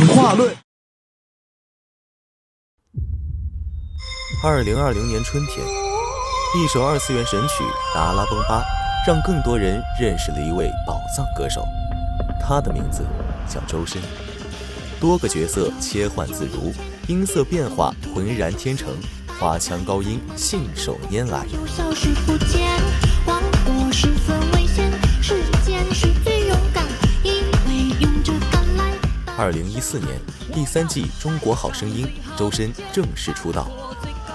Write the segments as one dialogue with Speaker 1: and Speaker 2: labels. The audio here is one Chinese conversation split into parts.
Speaker 1: 化论。
Speaker 2: 2020年春天，一首二次元神曲《达拉崩吧》让更多人认识了一位宝藏歌手，他的名字叫周深。多个角色切换自如，音色变化浑然天成，花腔高音信手拈来。
Speaker 3: 消失不见，王国十分危险，时间是最勇敢，因为勇者赶来。
Speaker 2: 2014年第3季《中国好声音》，周深正式出道。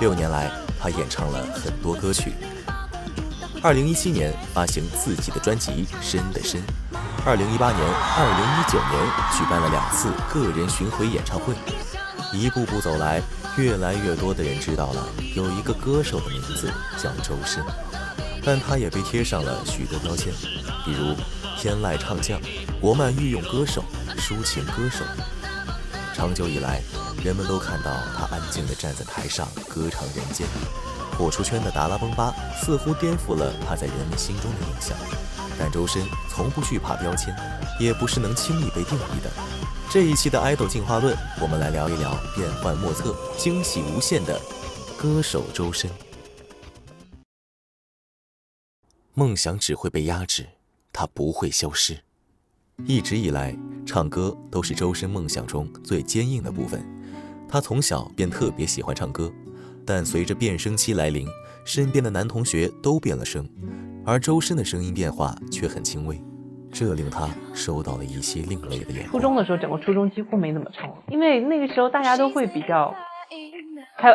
Speaker 2: 6年来，他演唱了很多歌曲。2017年发行自己的专辑《深的深》。2018年、2019年举办了2次个人巡回演唱会。一步步走来，越来越多的人知道了有一个歌手的名字叫周深，但他也被贴上了许多标签，比如天籁唱将、国漫御用歌手、抒情歌手。长久以来，人们都看到他安静地站在台上歌唱人间。火出圈的达拉崩吧似乎颠覆了他在人们心中的印象，但周深从不惧怕标签，也不是能轻易被定义的。这一期的爱豆进化论，我们来聊一聊变幻莫测、惊喜无限的歌手周深。梦想只会被压制，它不会消失。一直以来，唱歌都是周深梦想中最坚硬的部分。他从小便特别喜欢唱歌，但随着变声期来临，身边的男同学都变了声，而周深的声音变化却很轻微，这令他收到了一些另类的眼光。
Speaker 4: 初中的时候，整个初中几乎没怎么唱，因为那个时候大家都会比较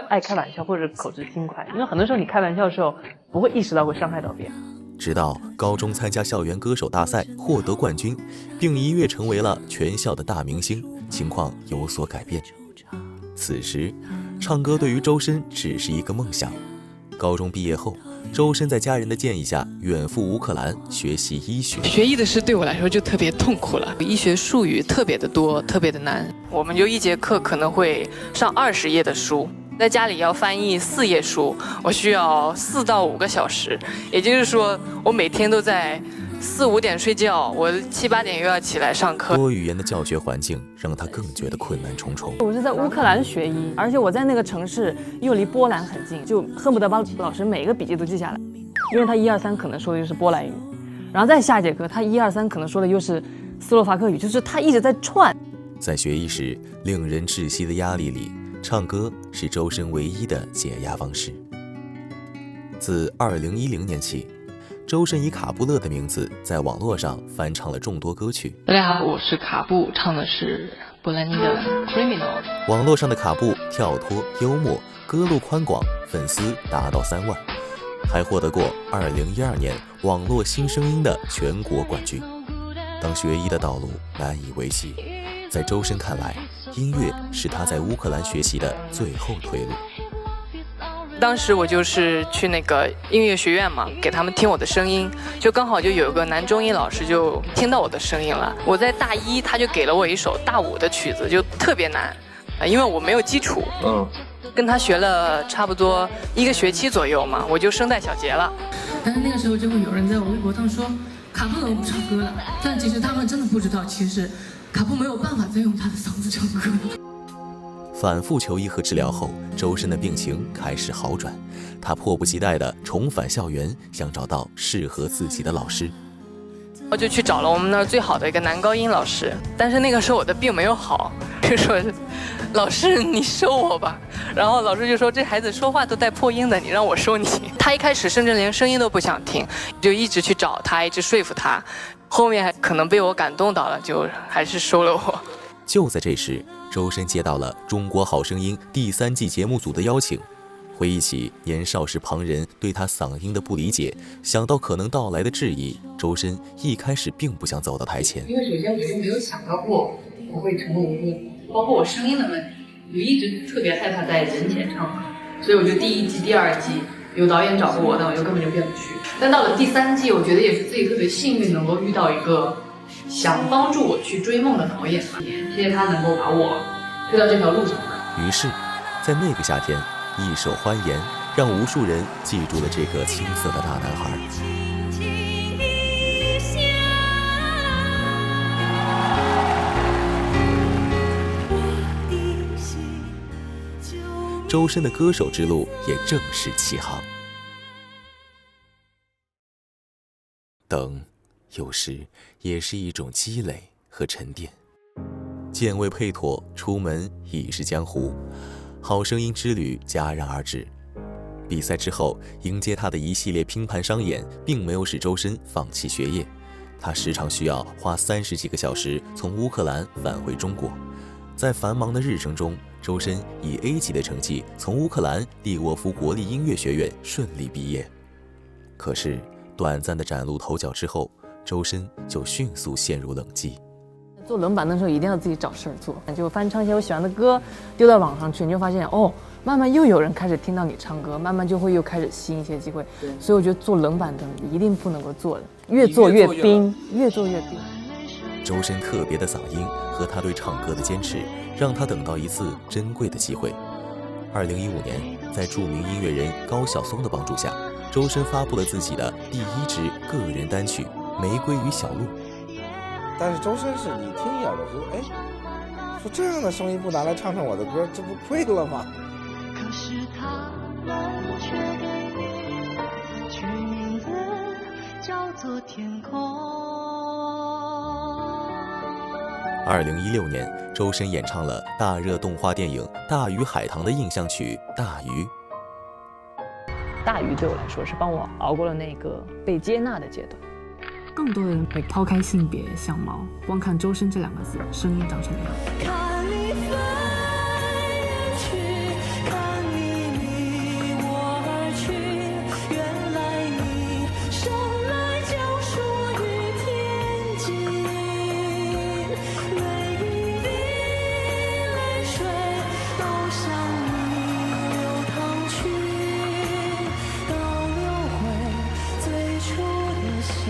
Speaker 4: 爱开玩笑或者口直心快，因为很多时候你开玩笑的时候不会意识到会伤害到别人。
Speaker 2: 直到高中参加校园歌手大赛获得冠军，并一跃成为了全校的大明星，情况有所改变。此时，唱歌对于周深只是一个梦想。高中毕业后，周深在家人的建议下远赴乌克兰学习医学。
Speaker 5: 学医的事对我来说就特别痛苦了，医学术语特别的多，特别的难。我们就一节课可能会上20页的书，在家里要翻译4页书，我需要4到5个小时，也就是说我每天都在4、5点睡觉，我7、8点又要起来上课。
Speaker 2: 多语言的教学环境让他更觉得困难重重。
Speaker 4: 我是在乌克兰学医，而且我在那个城市又离波兰很近，就恨不得把老师每一个笔记都记下来，因为他1、2、3可能说的就是波兰语，然后再下节课他1、2、3可能说的又是斯洛伐克语，就是他一直在串。
Speaker 2: 在学医时令人窒息的压力里，唱歌是周深唯一的解压方式。自2010年起，周深以卡布勒的名字在网络上翻唱了众多歌曲。
Speaker 5: 大家好，我是卡布，唱的是波兰尼的 Criminal。
Speaker 2: 网络上的卡布跳脱幽默，歌路宽广，粉丝达到3万，还获得过2012年网络新声音的全国冠军。当学医的道路难以为继，在周深看来，音乐是他在乌克兰学习的最后退路。
Speaker 5: 当时我就是去那个音乐学院嘛，给他们听我的声音，就刚好就有一个男中音老师就听到我的声音了。我在大1，他就给了我一首大5的曲子，就特别难，因为我没有基础，跟他学了差不多1个学期左右嘛，我就声带小结了。
Speaker 6: 但是那个时候就会有人在我微博上说卡布怎么不唱歌了，但其实他们真的不知道，其实卡布没有办法再用他的嗓子唱歌了。
Speaker 2: 反复求医和治疗后，周深的病情开始好转，他迫不及待地重返校园，想找到适合自己的老师。
Speaker 5: 我就去找了我们那儿最好的一个男高音老师，但是那个时候我的病没有好，就说老师你收我吧，然后老师就说这孩子说话都带破音的，你让我收你。他一开始甚至连声音都不想听，就一直去找他，一直说服他，后面还可能被我感动到了，就还是收了我。
Speaker 2: 就在这时，周深接到了《中国好声音》第3季节目组的邀请。回忆起年少时旁人对他嗓音的不理解，想到可能到来的质疑，周深一开始并不想走到台前。
Speaker 5: 因为首先我就没有想到过我会成为一个，包括我声音的问题，我一直特别害怕在人前唱歌，所以我就第1季、第2季有导演找过我，但我就根本就不想去。但到了第3季，我觉得也是自己特别幸运，能够遇到一个想帮助我去追梦的导演，谢谢他能够把我推到这条路上来。
Speaker 2: 于是，在那个夏天，一首《欢颜》让无数人记住了这个青涩的大男孩。周深的歌手之路也正式起航。等，有时也是一种积累和沉淀。剑未配妥，出门已是江湖。好声音之旅戛然而止。比赛之后，迎接他的一系列拼盘商演，并没有使周深放弃学业。他时常需要花30几个小时从乌克兰返回中国。在繁忙的日程中，周深以 A 级的成绩从乌克兰利沃夫国立音乐学院顺利毕业。可是，短暂的崭露头角之后，周深就迅速陷入冷寂。
Speaker 4: 做冷板凳的时候一定要自己找事儿做，就翻唱一些我喜欢的歌丢到网上去，你就发现慢慢又有人开始听到你唱歌，慢慢就会又开始吸引一些机会。所以我觉得做冷板凳一定不能够做的，越做越冰，越做越冰。
Speaker 2: 周深特别的嗓音和他对唱歌的坚持，让他等到一次珍贵的机会。2015年，在著名音乐人高晓松的帮助下，周深发布了自己的第1支个人单曲《玫瑰与小鹿》。
Speaker 1: 但是周深是你听一耳朵觉得，说这样的声音不拿来唱唱我的歌，这不亏了吗？
Speaker 3: 可是他们却给你取名字叫做天空。
Speaker 2: 2016年，周深演唱了大热动画电影《大鱼海棠》的印象曲《大鱼》。
Speaker 4: 大鱼对我来说是帮我熬过了那个被接纳的阶段。
Speaker 6: 更多的人会抛开性别相貌，光看周深这2个字，声音长什么样。
Speaker 3: 看你飞远去，看你离我而去，原来你生来就属于天际。每一滴泪水都向你流淌去，都流回最初的相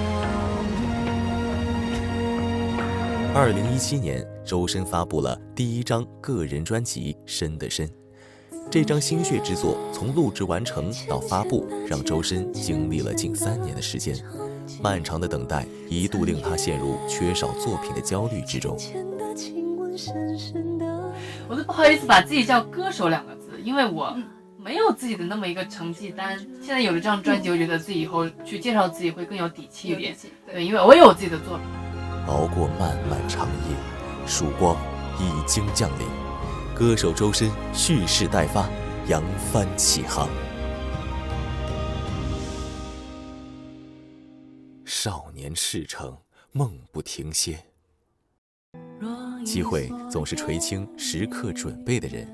Speaker 2: 2017年，周深发布了第1张个人专辑《深的深》。这张心血之作从录制完成到发布，让周深经历了近3年的时间。漫长的等待一度令他陷入缺少作品的焦虑之中。
Speaker 5: 我都不好意思把自己叫歌手2个字，因为我没有自己的那么一个成绩单。现在有了这张专辑，我觉得自己以后去介绍自己会更有底气一点。对，因为我有我自己的作品。
Speaker 2: 熬过漫漫长夜，曙光已经降临，歌手周深蓄势待发，扬帆起航。少年事成，梦不停歇。机会总是垂青时刻准备的人。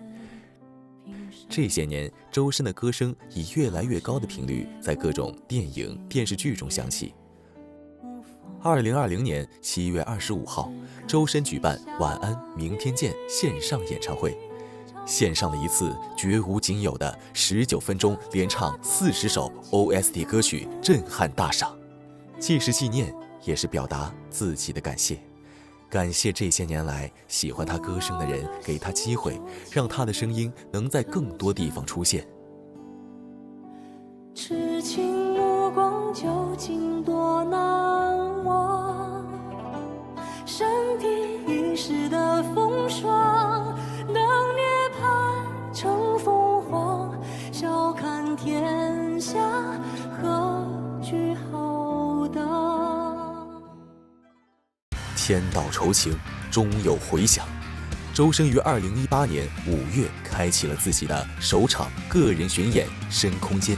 Speaker 2: 这些年，周深的歌声以越来越高的频率在各种电影、电视剧中响起。2020年7月25号，周深举办《晚安，明天见》线上演唱会，献上了一次绝无仅有的19分钟连唱40首 OST 歌曲，震撼大赏。既是纪念，也是表达自己的感谢。感谢这些年来喜欢他歌声的人给他机会，让他的声音能在更多地方出现。
Speaker 3: 痴情目光究竟多难忘，身体一时的风霜，等涅槃成凤凰，笑看天下何惧浩荡。
Speaker 2: 天道酬勤，终有回响。周深于2018年5月开启了自己的首场个人巡演《深空间》。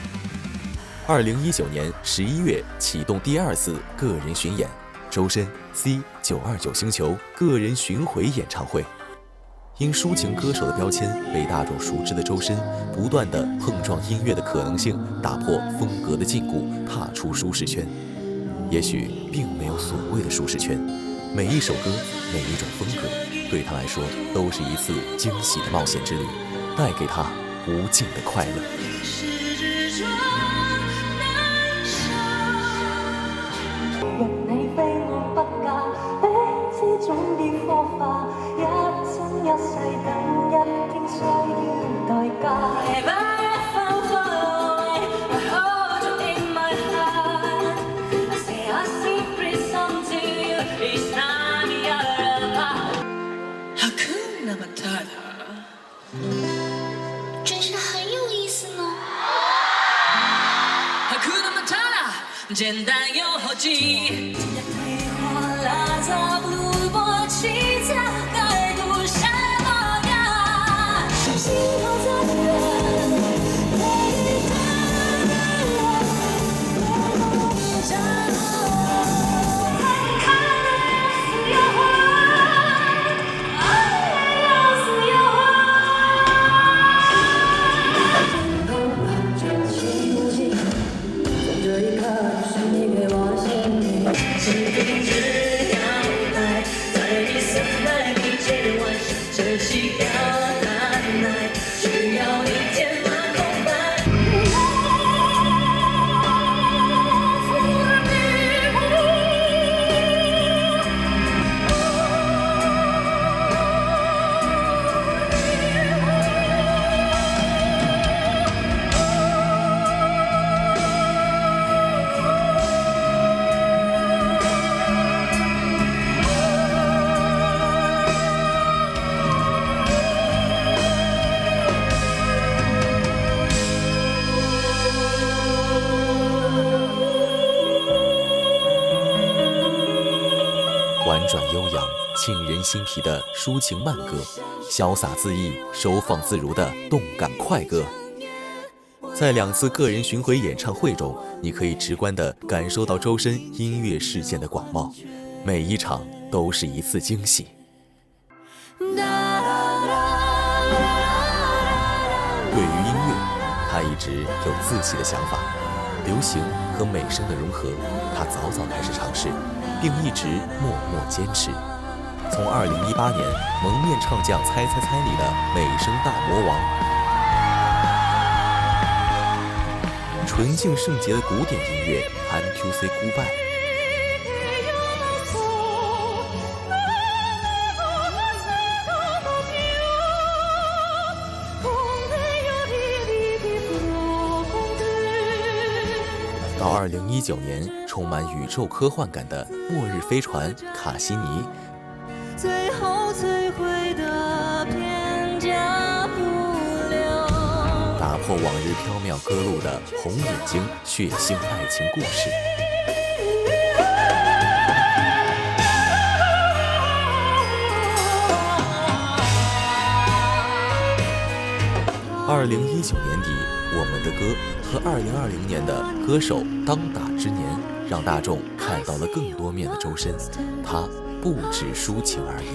Speaker 2: 2019年11月启动第2次个人巡演，周深 C929星球个人巡回演唱会。因抒情歌手的标签被大众熟知的周深，不断地碰撞音乐的可能性，打破风格的禁锢，踏出舒适圈。也许并没有所谓的舒适圈，每一首歌，每一种风格，对他来说都是一次惊喜的冒险之旅，带给他无尽的快乐。
Speaker 3: 若你非我不嫁，彼此總要火化，一生一世等一天需要代價。
Speaker 7: 真是好
Speaker 3: 简单又好记。
Speaker 2: 婉转悠扬、沁人心脾的抒情慢歌，潇洒恣意、收放自如的动感快歌。在2次个人巡回演唱会中，你可以直观地感受到周深音乐事件的广袤，每一场都是一次惊喜。对于音乐，他一直有自己的想法，流行和美声的融合，他早早开始尝试，并一直默默坚持。从2018年蒙面唱将《猜猜猜》里的美声大魔王，纯净圣洁的古典音乐《Time to Say Goodbye》，到2019年充满宇宙科幻感的《末日飞船》卡西尼，
Speaker 3: 最后摧毁的片甲不留，
Speaker 2: 打破往日缥缈歌路的《红眼睛》血腥爱情故事。2019年底，我们的歌和2020年的歌手当打之年，让大众看到了更多面的周深，他不止抒情而已。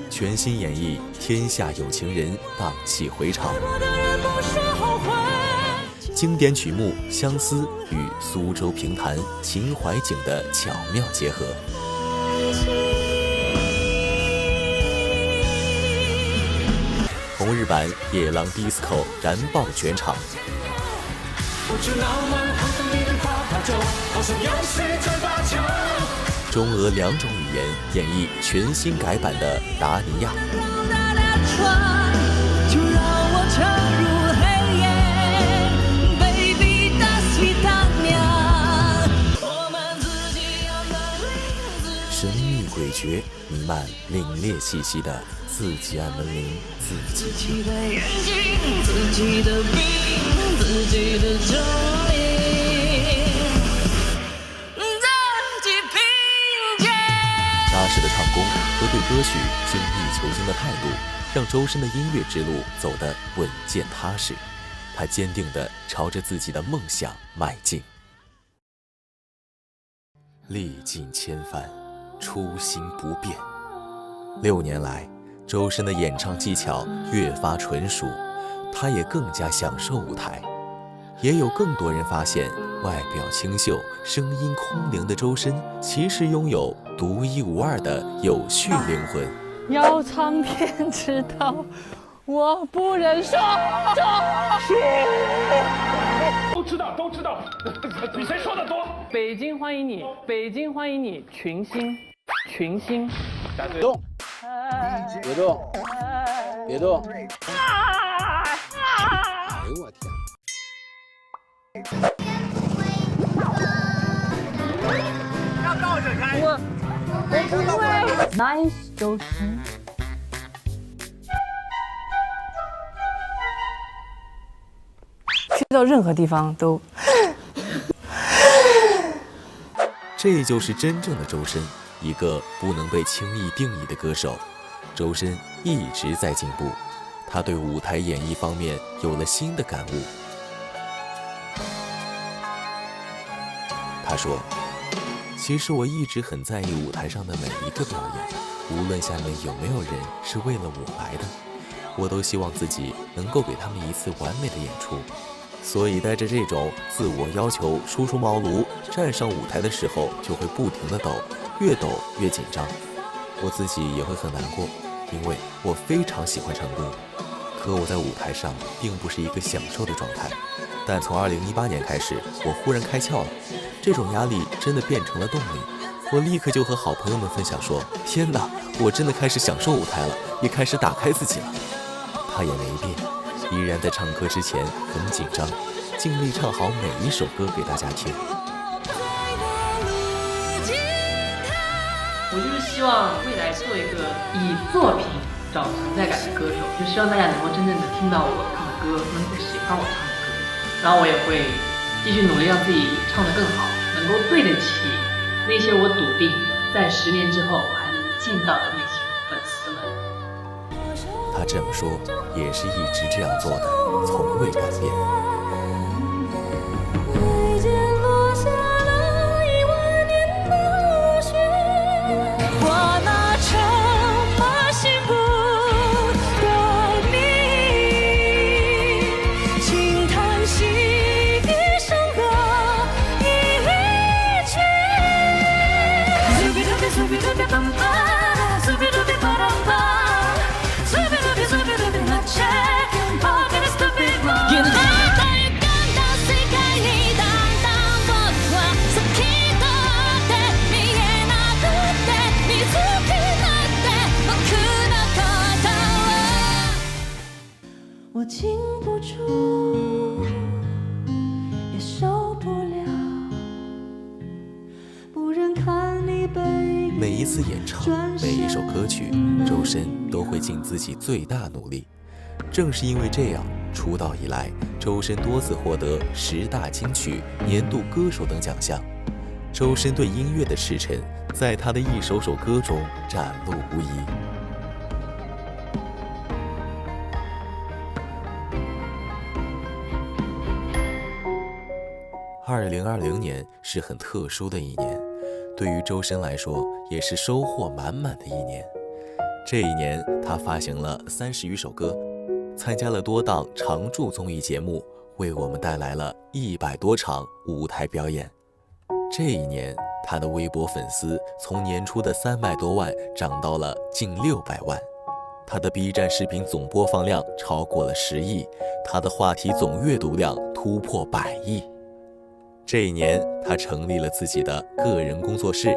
Speaker 2: 全新演绎《天下有情人》，荡气回肠。经典曲目《相思》与苏州评弹《秦淮景》的巧妙结合。红日版《野狼 DISCO》燃爆全场。中俄2种语言演绎全新改版的《达尼亚》。神秘诡谲、弥漫凛冽气息的自己按门铃，自己的眼睛，自己的病，自己的证明。扎实的唱功和对歌曲精益求精的态度，让周深的音乐之路走得稳健踏实。他坚定地朝着自己的梦想迈进。历尽千帆，初心不变。6年来，周深的演唱技巧越发纯熟，他也更加享受舞台。也有更多人发现，外表清秀、声音空灵的周深，其实拥有独一无二的有序灵魂。
Speaker 4: 要苍天知道，我不忍受。
Speaker 7: 都知道，比谁说的多。
Speaker 4: 北京欢迎你，北京欢迎你，群星，群星。
Speaker 7: 动，别动。
Speaker 8: 别动！哎呦我天！
Speaker 4: Nice 周深。去到任何地方都。
Speaker 2: 这就是真正的周深，一个不能被轻易定义的歌手。周深一直在进步，他对舞台演绎方面有了新的感悟。他说：“其实我一直很在意舞台上的每一个表演，无论下面有没有人是为了我来的，我都希望自己能够给他们一次完美的演出。所以带着这种自我要求初出茅庐，站上舞台的时候就会不停地抖，越抖越紧张。我自己也会很难过，因为我非常喜欢唱歌，可我在舞台上并不是一个享受的状态。但从2018年开始，我忽然开窍了，这种压力真的变成了动力。我立刻就和好朋友们分享说：天哪，我真的开始享受舞台了，也开始打开自己了。他也没变，依然在唱歌之前很紧张，尽力唱好每一首歌给大家听。
Speaker 5: 我就是希望未来做一个以作品找存在感的歌手，就希望大家能够真正的听到我唱的歌，能够喜欢我唱的歌，然后我也会继续努力让自己唱得更好，能够对得起那些我笃定在10年之后我还能见到的那些粉丝们。
Speaker 2: 他这么说也是一直这样做的，从未改变。
Speaker 3: 我禁不住，也受不了，不忍看你背影。
Speaker 2: 每一次演唱，每一首歌曲，周深都会尽自己最大努力。正是因为这样，出道以来，周深多次获得10大金曲、年度歌手等奖项。周深对音乐的赤诚，在他的一首首歌中展露无遗。2020年是很特殊的一年，对于周深来说也是收获满满的一年。这一年，他发行了30余首歌，参加了多档常驻综艺节目，为我们带来了100多场舞台表演。这一年，他的微博粉丝从年初的300多万涨到了近600万，他的 B 站视频总播放量超过了10亿，他的话题总阅读量突破100亿。这一年，他成立了自己的个人工作室，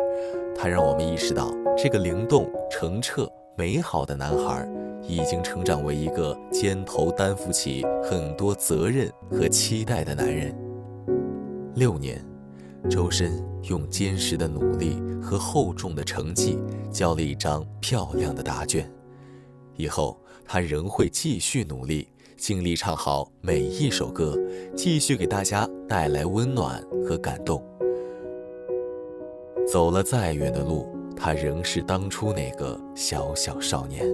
Speaker 2: 他让我们意识到，这个灵动、澄澈、美好的男孩已经成长为一个肩头担负起很多责任和期待的男人。6年，周深用坚实的努力和厚重的成绩交了一张漂亮的答卷。以后，他仍会继续努力，尽力唱好每一首歌，继续给大家带来温暖和感动。走了再远的路，他仍是当初那个小小少年。